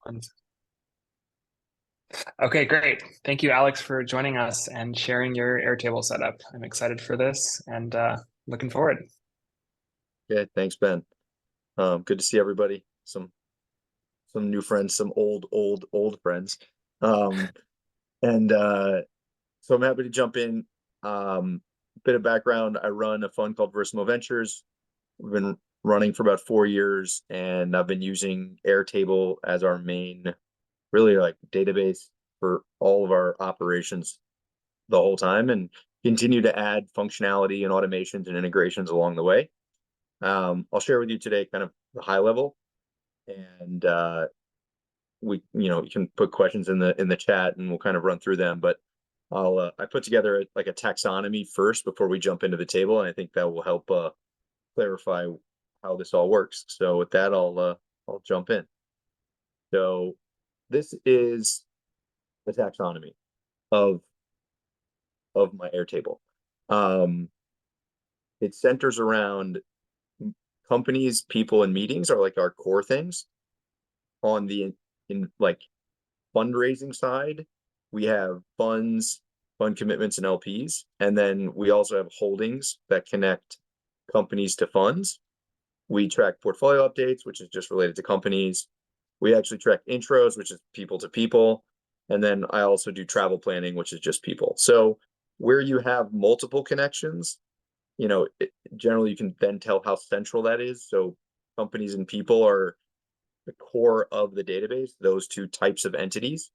Excellent. Okay, great. Thank you, Alex, for joining us and sharing your Airtable setup. I'm excited for this and looking forward. Yeah, thanks, Ben. Good to see everybody. Some new friends, some old friends. Um, and so I'm happy to jump in. Bit of background: I run a fund called Versamo Ventures. We've been running for about 4 years, and I've been using Airtable as our main, really like database for all of our operations the whole time, and continue to add functionality and automations and integrations along the way. I'll share with you today kind of the high level, and you can put questions in the chat, and we'll kind of run through them. But I put together like a taxonomy first before we jump into the table, and I think that will help clarify how this all works. So with that, I'll jump in. So this is the taxonomy of my Airtable. It centers around companies, people, and meetings are like our core things. On the in like fundraising side, we have funds, fund commitments, and LPs, and then we also have holdings that connect companies to funds. We track portfolio updates, which is just related to companies. We actually track intros, which is people to people, and then I also do travel planning, which is just people. So where you have multiple connections, generally you can then tell how central that is. So companies and people are the core of the database, those two types of entities.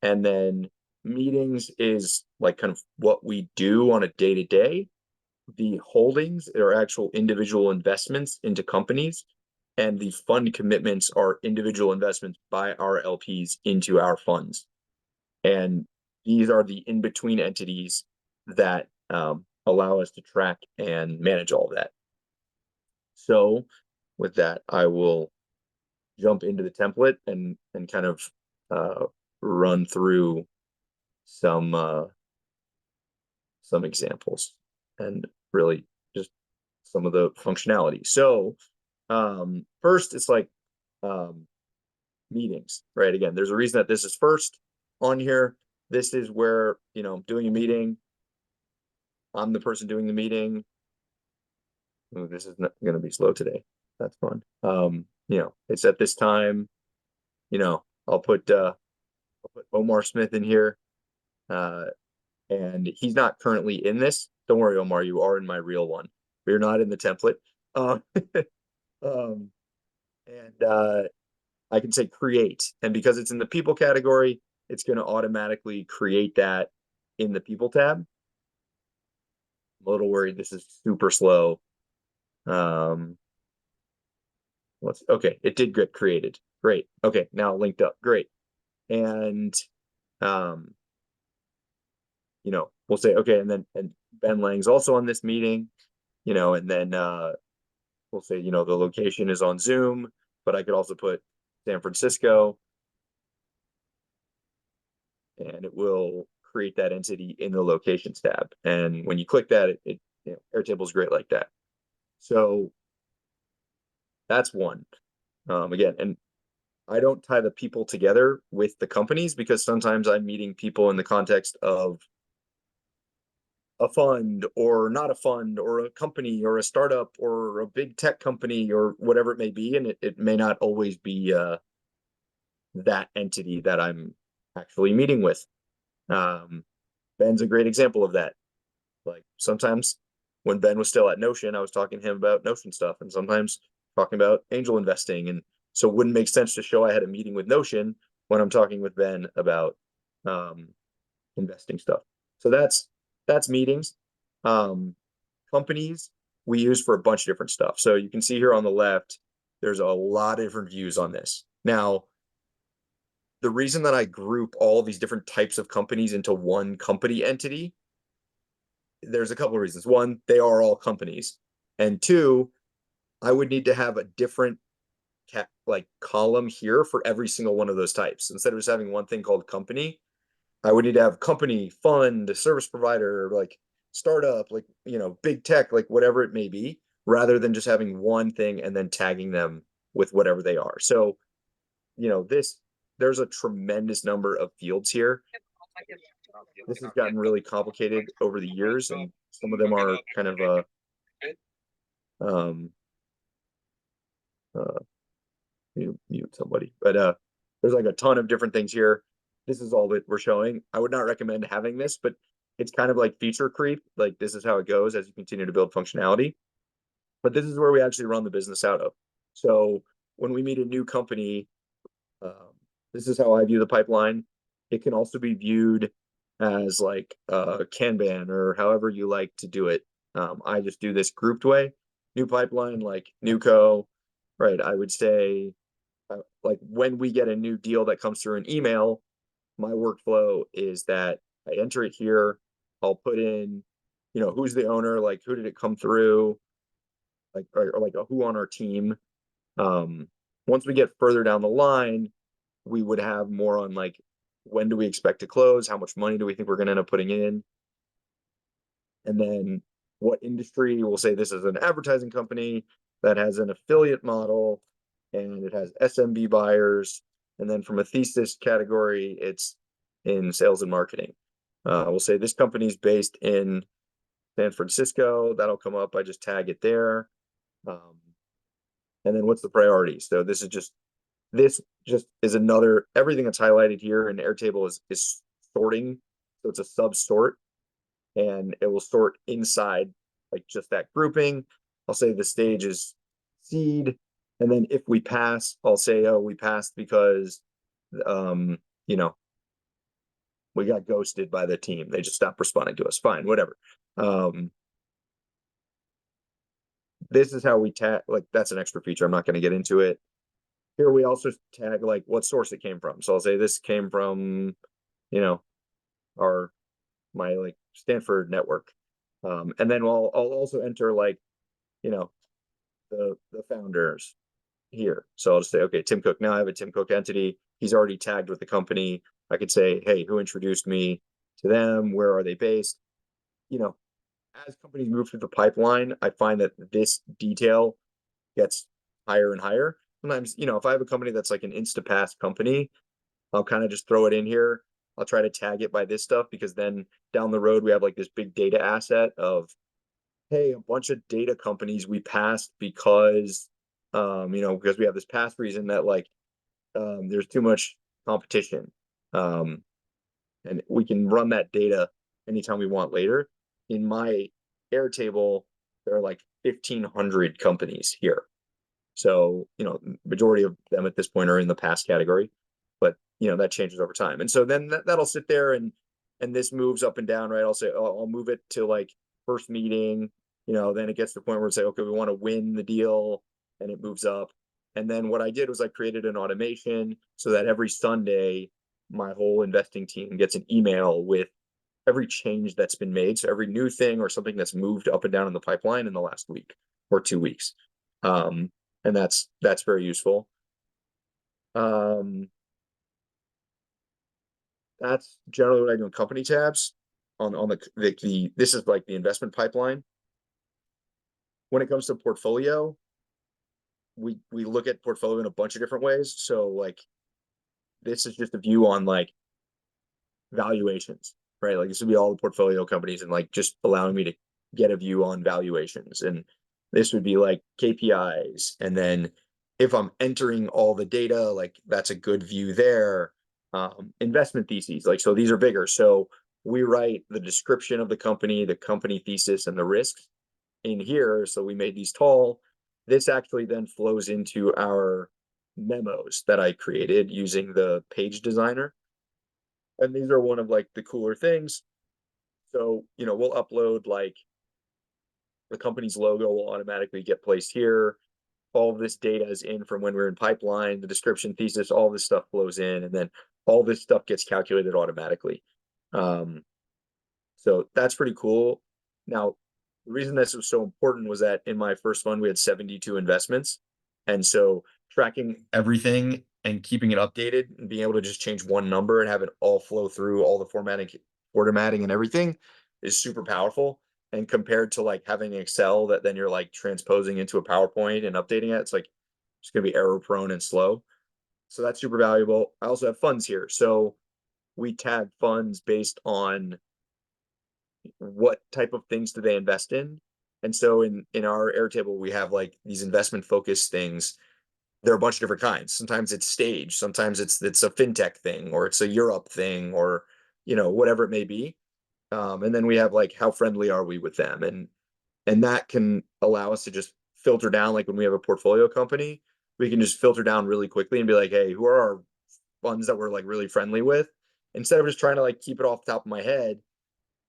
And then meetings is like kind of what we do on a day to day. The holdings are actual individual investments into companies, and the fund commitments are individual investments by our LPs into our funds. And these are the in-between entities that allow us to track and manage all of that. So with that, I will jump into the template and kind of run through some examples and really just some of the functionality. So first, it's like meetings, right? Again, there's a reason that this is first on here. This is where, doing a meeting. I'm the person doing the meeting. Ooh, this is not going to be slow today. That's fun. It's at this time, I'll put Omar Smith in here. And he's not currently in this. Don't worry, Omar, you are in my real one. We're not in the template. Um, and I can say create. And because it's in the people category, it's going to automatically create that in the people tab. I'm a little worried this is super slow. Okay, it did get created. Great. Okay, now linked up. Great. And we'll say, okay, and Ben Lang's also on this meeting, and then we'll say, the location is on Zoom, but I could also put San Francisco, and it will create that entity in the locations tab. And when you click that, Airtable is great like that. So that's one. Again, and I don't tie the people together with the companies because sometimes I'm meeting people in the context of a fund or not a fund or a company or a startup or a big tech company or whatever it may be. And it may not always be that entity that I'm actually meeting with. Ben's a great example of that. Like sometimes when Ben was still at Notion, I was talking to him about Notion stuff and sometimes talking about angel investing. And so it wouldn't make sense to show I had a meeting with Notion when I'm talking with Ben about investing stuff. So that's meetings. Companies we use for a bunch of different stuff. So you can see here on the left, there's a lot of different views on this. Now, the reason that I group all these different types of companies into one company entity, there's a couple of reasons. One, they are all companies. And two, I would need to have a different column here for every single one of those types. Instead of just having one thing called company, I would need to have company, fund, service provider, like startup, like, big tech, like whatever it may be, rather than just having one thing and then tagging them with whatever they are. So, there's a tremendous number of fields here. This has gotten really complicated over the years, and some of them are kind of um uh mute somebody, but there's like a ton of different things here. This is all that we're showing. I would not recommend having this, but it's kind of like feature creep. Like this is how it goes as you continue to build functionality. But this is where we actually run the business out of. So when we meet a new company, this is how I view the pipeline. It can also be viewed as like Kanban or however you like to do it. I just do this grouped way. New pipeline, like new co, right? I would say like when we get a new deal that comes through an email, my workflow is that I enter it here. I'll put in, who's the owner, like who did it come through, like or like a who on our team. Once we get further down the line, we would have more on like when do we expect to close, how much money do we think we're going to end up putting in, and then what industry. We'll say this is an advertising company that has an affiliate model and it has SMB buyers. And then from a thesis category, it's in sales and marketing. We'll say this company's based in San Francisco. That'll come up. I just tag it there. And then what's the priority? So this just is another, everything that's highlighted here in Airtable is sorting. So it's a sub sort, and it will sort inside like just that grouping. I'll say the stage is seed. And then if we pass, I'll say, oh, we passed because, you know, we got ghosted by the team. They just stopped responding to us. Fine, whatever. This is how we tag, like that's an extra feature. I'm not going to get into it. Here we also tag like what source it came from. So I'll say this came from, you know, my like Stanford network. And then I'll also enter like, you know, the founders here. So I'll just say, okay, Tim Cook. Now I have a Tim Cook entity. He's already tagged with the company. I could say, hey, who introduced me to them? Where are they based? You know, as companies move through the pipeline, I find that this detail gets higher and higher. Sometimes, you know, if I have a company that's like an Instapass company, I'll kind of just throw it in here. I'll try to tag it by this stuff because then down the road we have like this big data asset of, hey, a bunch of data companies we passed because you know, because we have this past reason that like there's too much competition. And we can run that data anytime we want later. In my Airtable, there are like 1,500 companies here. So, you know, majority of them at this point are in the past category, but you know, that changes over time. And so then that'll sit there and this moves up and down, right? I'll say, oh, I'll move it to like first meeting, you know, then it gets to the point where it's like, okay, we want to win the deal, and it moves up. And then what I did was I created an automation so that every Sunday, my whole investing team gets an email with every change that's been made. So every new thing or something that's moved up and down in the pipeline in the last week or 2 weeks. And that's very useful. That's generally what I do in company tabs. On the this is like the investment pipeline. When it comes to portfolio, we look at portfolio in a bunch of different ways. So like this is just a view on like valuations, right? Like this would be all the portfolio companies and like just allowing me to get a view on valuations. And this would be like KPIs. And then if I'm entering all the data, like that's a good view there. Investment theses, like, so these are bigger. So we write the description of the company thesis, and the risks in here. So we made these tall. This actually then flows into our memos that I created using the page designer. And these are one of like the cooler things. So, you know, we'll upload like the company's logo will automatically get placed here. All of this data is in from when we're in pipeline, the description thesis, all this stuff flows in, and then all this stuff gets calculated automatically. So that's pretty cool. Now, the reason this was so important was that in my first fund, we had 72 investments. And so tracking everything and keeping it updated and being able to just change one number and have it all flow through all the formatting and everything is super powerful. And compared to like having Excel that then you're like transposing into a PowerPoint and updating it, it's like it's gonna be error prone and slow. So that's super valuable. I also have funds here. So we tag funds based on what type of things do they invest in. And so in our Airtable, we have like these investment focused things. There are a bunch of different kinds. Sometimes it's stage, sometimes it's a fintech thing, or it's a Europe thing, or whatever it may be. And then we have like how friendly are we with them, and that can allow us to just filter down. Like when we have a portfolio company, we can just filter down really quickly and be like, hey, who are our funds that we're like really friendly with? Instead of just trying to like keep it off the top of my head,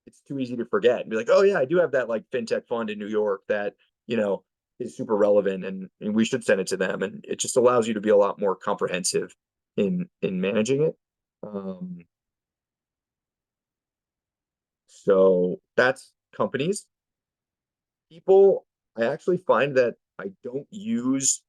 it's too easy to forget and be like, oh yeah, I do have that like fintech fund in New York that, you know, is super relevant, and we should send it to them. And it just allows you to be a lot more comprehensive in managing it. Um, so that's companies. People, I actually find that I don't use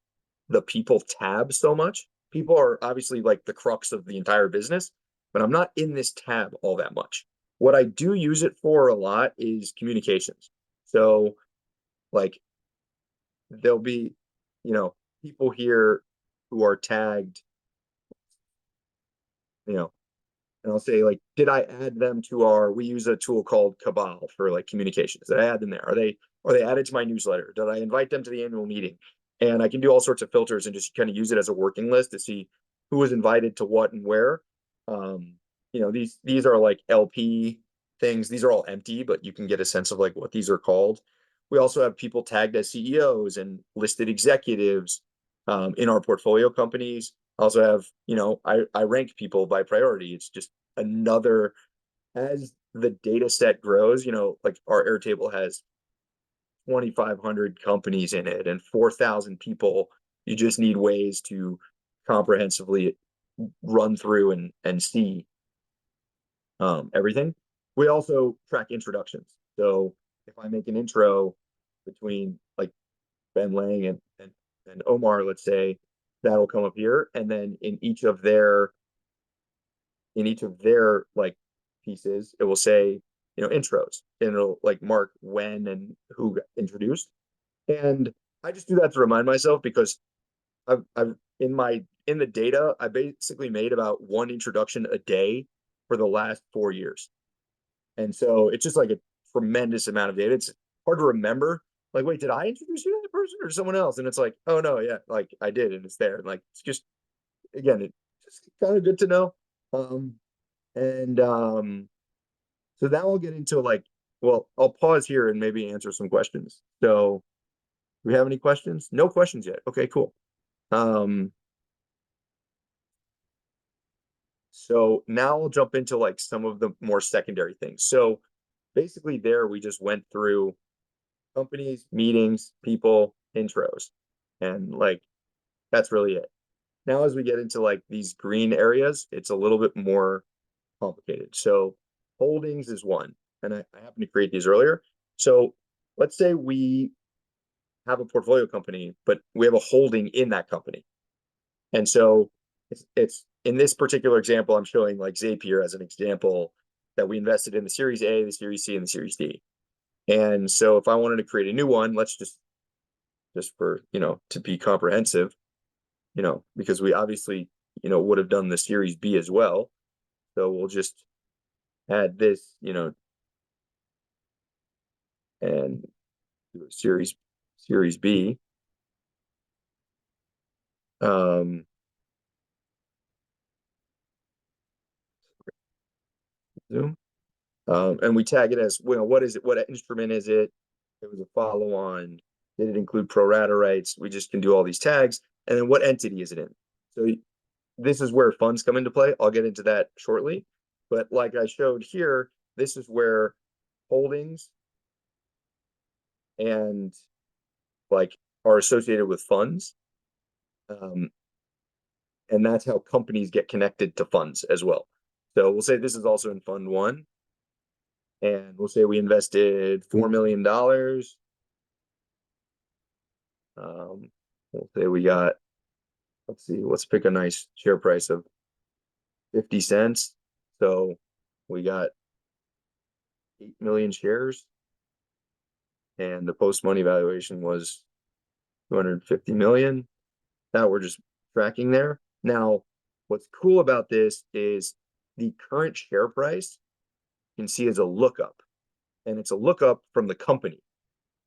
the people tab so much. People are obviously like the crux of the entire business, but I'm not in this tab all that much. What I do use it for a lot is communications. So like there'll be, you know, people here who are tagged, you know, and I'll say like, did I add them to our? We use a tool called Cabal for like communications. Did I add them there? Are they added to my newsletter? Did I invite them to the annual meeting? And I can do all sorts of filters and just kind of use it as a working list to see who was invited to what and where. Um, these are like LP things. These are all empty, but you can get a sense of like what these are called. We also have people tagged as CEOs and listed executives in our portfolio companies. I also have, I rank people by priority. It's just another, as the data set grows, like our Airtable has 2,500 companies in it and 4,000 people. You just need ways to comprehensively run through and see everything. We also track introductions. So if I make an intro between like Ben Lang and Omar, let's say, that'll come up here. And then in each of their like pieces, it will say, intros, and it'll like mark when and who got introduced. And I just do that to remind myself because I've in the data, I basically made about one introduction a day for the last 4 years. And so it's just like a tremendous amount of data. It's hard to remember. Like, wait, did I introduce you to that person or someone else? And it's like, oh no, yeah, like I did, and it's there. And like it's just again, it's just kind of good to know. And so now we'll get into like, well, I'll pause here and maybe answer some questions. So, do we have any questions? No questions yet. Okay, cool. Um, so now I'll jump into like some of the more secondary things. So basically there we just went through companies, meetings, people, intros, and like that's really it. Now as we get into like these green areas, it's a little bit more complicated. So holdings is one, and I happened to create these earlier. So let's say we have a portfolio company, but we have a holding in that company. And so it's in this particular example, I'm showing like Zapier as an example that we invested in the Series A, the Series C, and the Series D. And so if I wanted to create a new one, let's just for, to be comprehensive, because we obviously, would have done the Series B as well. So we'll just add this, and do a Series B. Um, Zoom. And we tag it as, what is it? What instrument is it? It was a follow on. Did it include pro rata rights? We just can do all these tags. And then what entity is it in? So this is where funds come into play. I'll get into that shortly. But like I showed here, this is where holdings and like are associated with funds. Um, and that's how companies get connected to funds as well. So we'll say this is also in fund one. And we'll say we invested $4 million. We'll say we got, let's see, let's pick a nice share price of 50 cents. So we got 8 million shares, and the post money valuation was 250 million. Now we're just tracking there. Now, what's cool about this is the current share price you can see as a lookup, and it's a lookup from the company.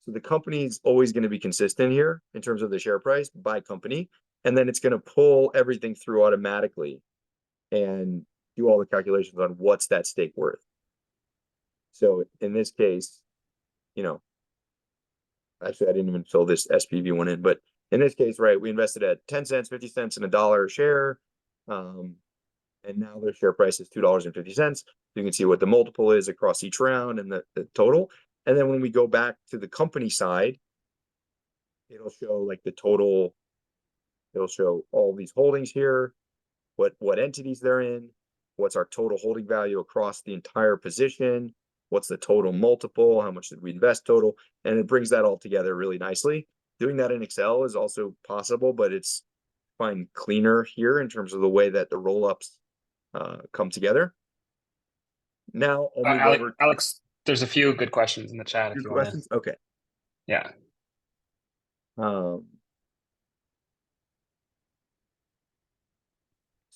So the company's always going to be consistent here in terms of the share price by company, and then it's going to pull everything through automatically and do all the calculations on what's that stake worth. So in this case, you know, actually I didn't even fill this SPV one in, but in this case, right, we invested at 10 cents, 50 cents, and $1 a share. And now their share price is $2.50. You can see what the multiple is across each round and the total. And then when we go back to the company side, it'll show like the total, it'll show all these holdings here, what entities they're in, what's our total holding value across the entire position, what's the total multiple, how much did we invest total, and it brings that all together really nicely. Doing that in Excel is also possible, but it's fine cleaner here in terms of the way that the roll-ups come together. Now I'll move over. Alex, there's a few good questions in the chat if Your you want to. questions? Okay. Yeah.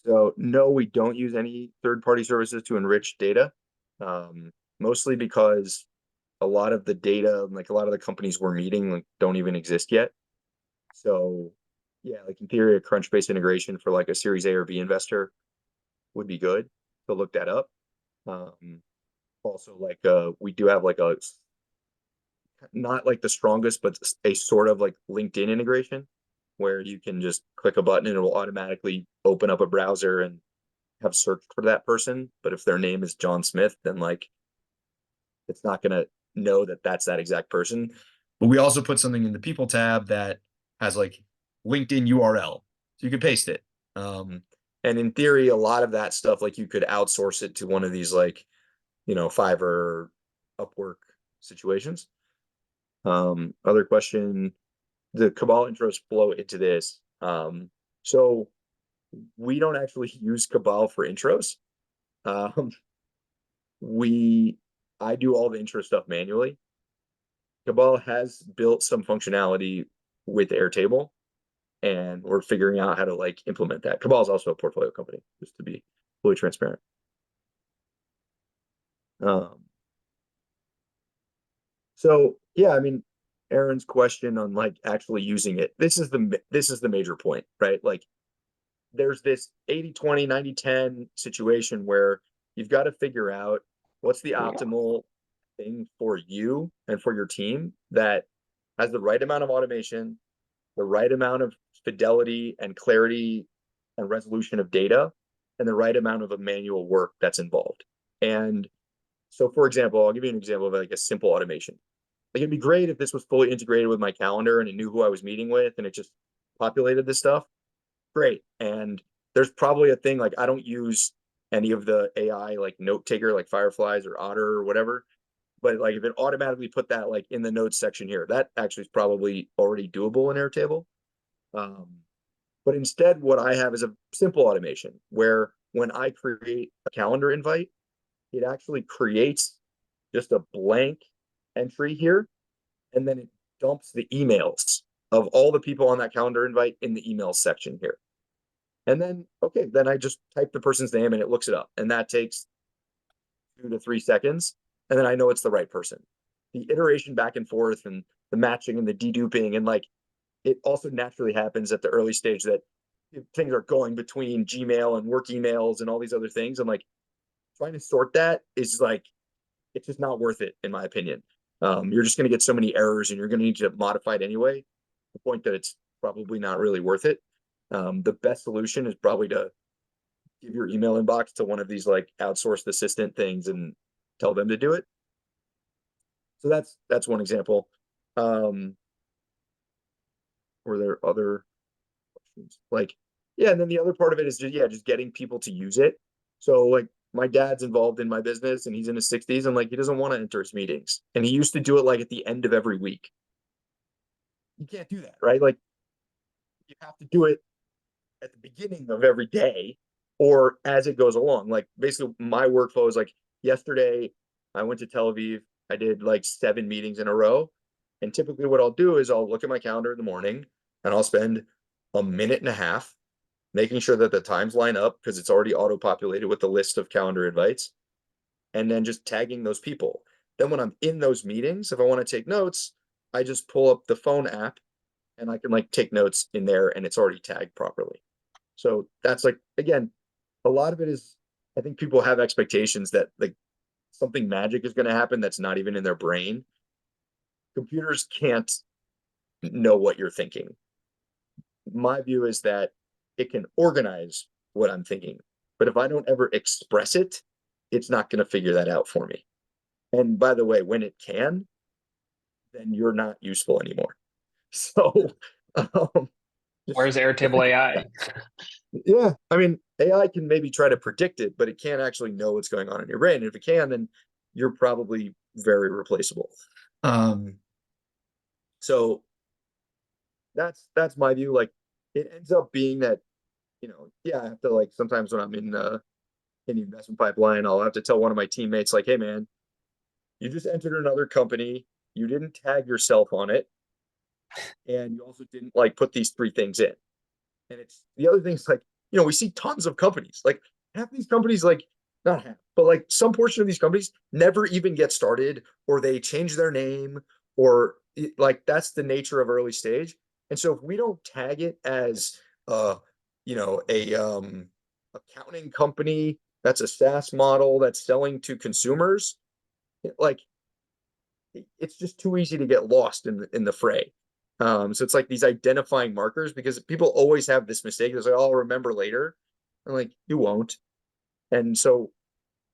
So no, we don't use any third-party services to enrich data, mostly because a lot of the data, like a lot of the companies we're meeting, like don't even exist yet. So yeah, like in theory, a Crunchbase integration for like a Series A or B investor would be good to look that up. Also, like we do have like a not like the strongest, but a sort of like LinkedIn integration where you can just click a button and it will automatically open up a browser and have searched for that person. But if their name is John Smith, then like it's not going to know that that's that exact person. But we also put something in the people tab that has like LinkedIn URL. So you can paste it. And in theory, a lot of that stuff, like you could outsource it to one of these like, Fiverr, Upwork situations. Other question, the Cabal intros flow into this. So we don't actually use Cabal for intros. I do all the intro stuff manually. Cabal has built some functionality with Airtable, and we're figuring out how to like implement that. Cabal is also a portfolio company, just to be fully transparent. So yeah, I mean, Aaron's question on like actually using it. This is the major point, right? Like there's this 80-20, 90-10 situation where you've got to figure out what's the optimal thing for you and for your team that has the right amount of automation, the right amount of fidelity and clarity and resolution of data, and the right amount of manual work that's involved. And so, for example, I'll give you an example of like a simple automation. Like it'd be great if this was fully integrated with my calendar and it knew who I was meeting with and it just populated this stuff. Great. And there's probably a thing like I don't use any of the AI like note taker like Fireflies or Otter or whatever. But like if it automatically put that like in the notes section here, that actually is probably already doable in Airtable. But instead, what I have is a simple automation where when I create a calendar invite, it actually creates just a blank entry here, and then it dumps the emails of all the people on that calendar invite in the email section here. And then, okay, then I just type the person's name and it looks it up. And that takes 2 to 3 seconds. And then I know it's the right person. The iteration back and forth and the matching and the deduping and like it also naturally happens at the early stage that things are going between Gmail and work emails and all these other things. I'm like, trying to sort that is like, it's just not worth it, in my opinion. You're just going to get so many errors and you're going to need to modify it anyway. The point that it's probably not really worth it. The best solution is probably to give your email inbox to one of these like outsourced assistant things and tell them to do it. So that's one example. Were there other questions? Like, yeah, and then the other part of it is just getting people to use it. So like my dad's involved in my business and he's in his 60s and like he doesn't want to enter his meetings. And he used to do it like at the end of every week. You can't do that, right? Like you have to do it at the beginning of every day or as it goes along. Like basically my workflow is like yesterday I went to Tel Aviv. I did like 7 meetings in a row. And typically what I'll do is I'll look at my calendar in the morning and I'll spend a minute and a half making sure that the times line up because it's already auto-populated with the list of calendar invites, and then just tagging those people. Then when I'm in those meetings, if I want to take notes, I just pull up the phone app and I can like take notes in there and it's already tagged properly. So that's like, again, a lot of it is, I think people have expectations that like something magic is going to happen that's not even in their brain. Computers can't know what you're thinking. My view is that it can organize what I'm thinking, but if I don't ever express it, it's not going to figure that out for me. And by the way, when it can, then you're not useful anymore. So, um, Where's just, Airtable AI? yeah, I mean, AI can maybe try to predict it, but it can't actually know what's going on in your brain. And if it can, then you're probably very replaceable. Um, so that's my view. Like, it ends up being that, yeah, I have to like sometimes when I'm in the investment pipeline, I'll have to tell one of my teammates, like, hey man, you just entered another company, you didn't tag yourself on it, and you also didn't like put these three things in. And it's the other thing is like, we see tons of companies. Like half these companies, like not half, but like some portion of these companies never even get started, or they change their name, or like that's the nature of early stage. And so if we don't tag it as a accounting company that's a SaaS model that's selling to consumers, like it's just too easy to get lost in the fray. So it's like these identifying markers because people always have this mistake. It's like, oh, I'll remember later. And like, you won't. And so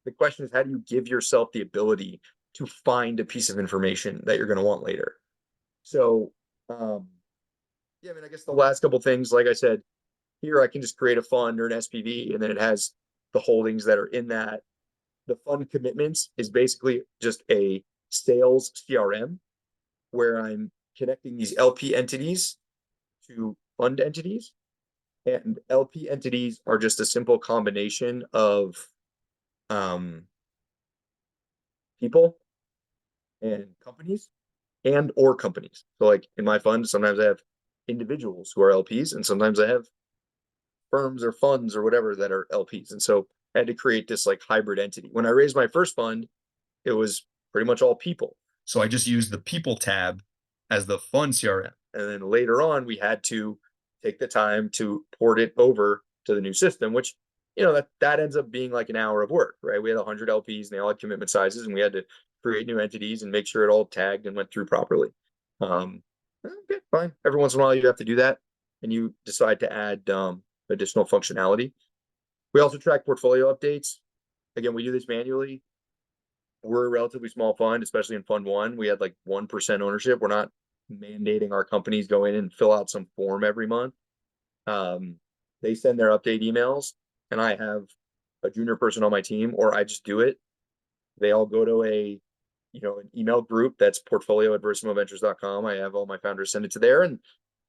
the question is, how do you give yourself the ability to find a piece of information that you're going to want later? So, yeah, I mean, I guess the last couple things, like I said, here I can just create a fund or an SPV, and then it has the holdings that are in that. The fund commitments is basically just a sales CRM where I'm connecting these LP entities to fund entities. And LP entities are just a simple combination of um, people and companies and or companies. So like in my fund, sometimes I have individuals who are LPs, and sometimes I have firms or funds or whatever that are LPs. And so I had to create this like hybrid entity. When I raised my first fund, it was pretty much all people. So I just used the people tab as the fund CRM. And then later on, we had to take the time to port it over to the new system, which, that ends up being like an hour of work, right? We had 100 LPs and they all had commitment sizes, and we had to create new entities and make sure it all tagged and went through properly. Okay, fine. Every once in a while, you have to do that, and you decide to add additional functionality. We also track portfolio updates. Again, we do this manually. We're a relatively small fund, especially in fund one. We had like 1% ownership. We're not mandating our companies go in and fill out some form every month. Um, they send their update emails, and I have a junior person on my team, or I just do it. They all go to an email group that's portfolio@versimoVentures.com. I have all my founders send it to there, and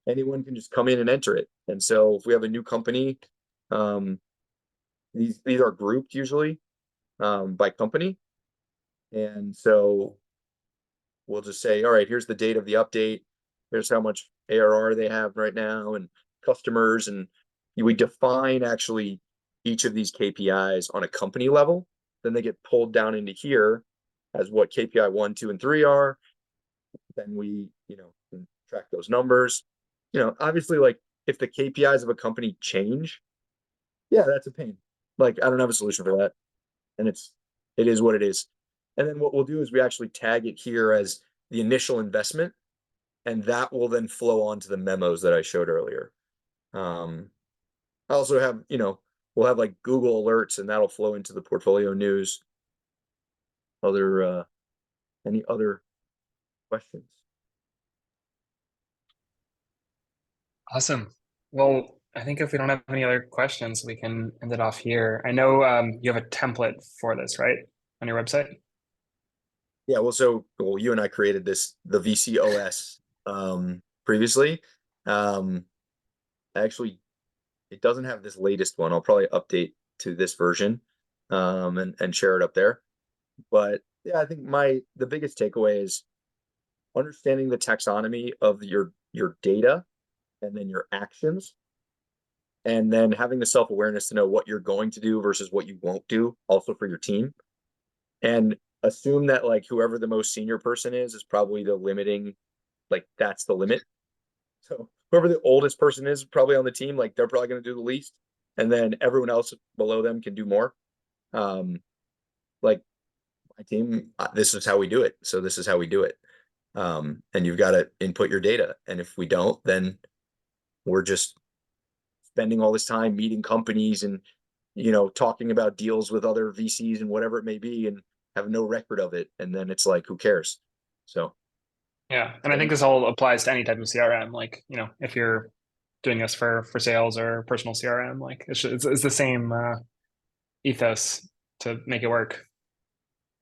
anyone can just come in and enter it. And so if we have a new company, um, these are grouped usually by company. And so we'll just say, all right, here's the date of the update. Here's how much ARR they have right now and customers. And we define actually each of these KPIs on a company level. Then they get pulled down into here as what KPI 1, 2, and 3 are. Then we, can track those numbers. Obviously, like if the KPIs of a company change, yeah, that's a pain. Like I don't have a solution for that. And it is what it is. And then what we'll do is we actually tag it here as the initial investment, and that will then flow on to the memos that I showed earlier. I also have, we'll have like Google alerts, and that'll flow into the portfolio news. Any other questions? Awesome. Well, I think if we don't have any other questions, we can end it off here. I know you have a template for this, right? On your website? Yeah, well, you and I created the VCOS previously. Actually, it doesn't have this latest one. I'll probably update to this version and share it up there. But yeah, I think the biggest takeaway is understanding the taxonomy of your data and then your actions, and then having the self-awareness to know what you're going to do versus what you won't do also for your team, and assume that like whoever the most senior person is probably the limiting, like that's the limit. So whoever the oldest person is probably on the team, like they're probably going to do the least, and then everyone else below them can do more. um like my team, this is how we do it, so this is how we do it. And you've got to input your data, and if we don't, then we're just spending all this time meeting companies and talking about deals with other VCs and whatever it may be, and have no record of it, and then it's like, who cares? So Yeah. And I think spending this all applies to any type of CRM. Like, if you're doing this for sales or personal CRM, like it's the same ethos to make it work.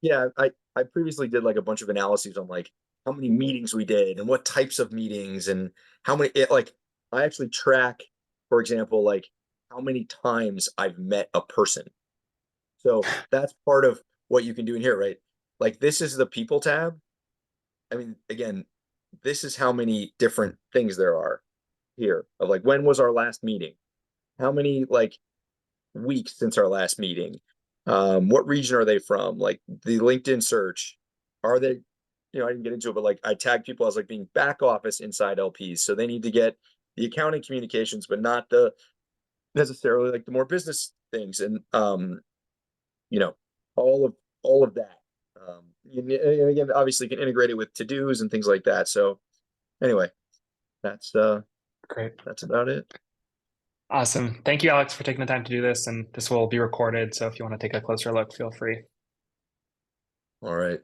Yeah, I previously did like a bunch of analyses on like how many meetings we did and what types of meetings and how many like I actually track, for example, like how many times I've met a person. So that's part of what you can do in here, right? Like this is the people tab. I mean, again, this is how many different things there are here of like when was our last meeting? How many like weeks since our last meeting? What region are they from? Like the LinkedIn search, are they, I didn't get into it, but like I tag people as like being back office inside LPs. So they need to get the accounting communications, but not the necessarily like the more business things. And you know, all of all of that. And again, obviously you can integrate it with to-dos and things like that. So anyway, that's uh Great. that's about it. Awesome. Thank you, Alex, for taking the time to do this. And this will be recorded. So if you want to take a closer look, feel free. All right.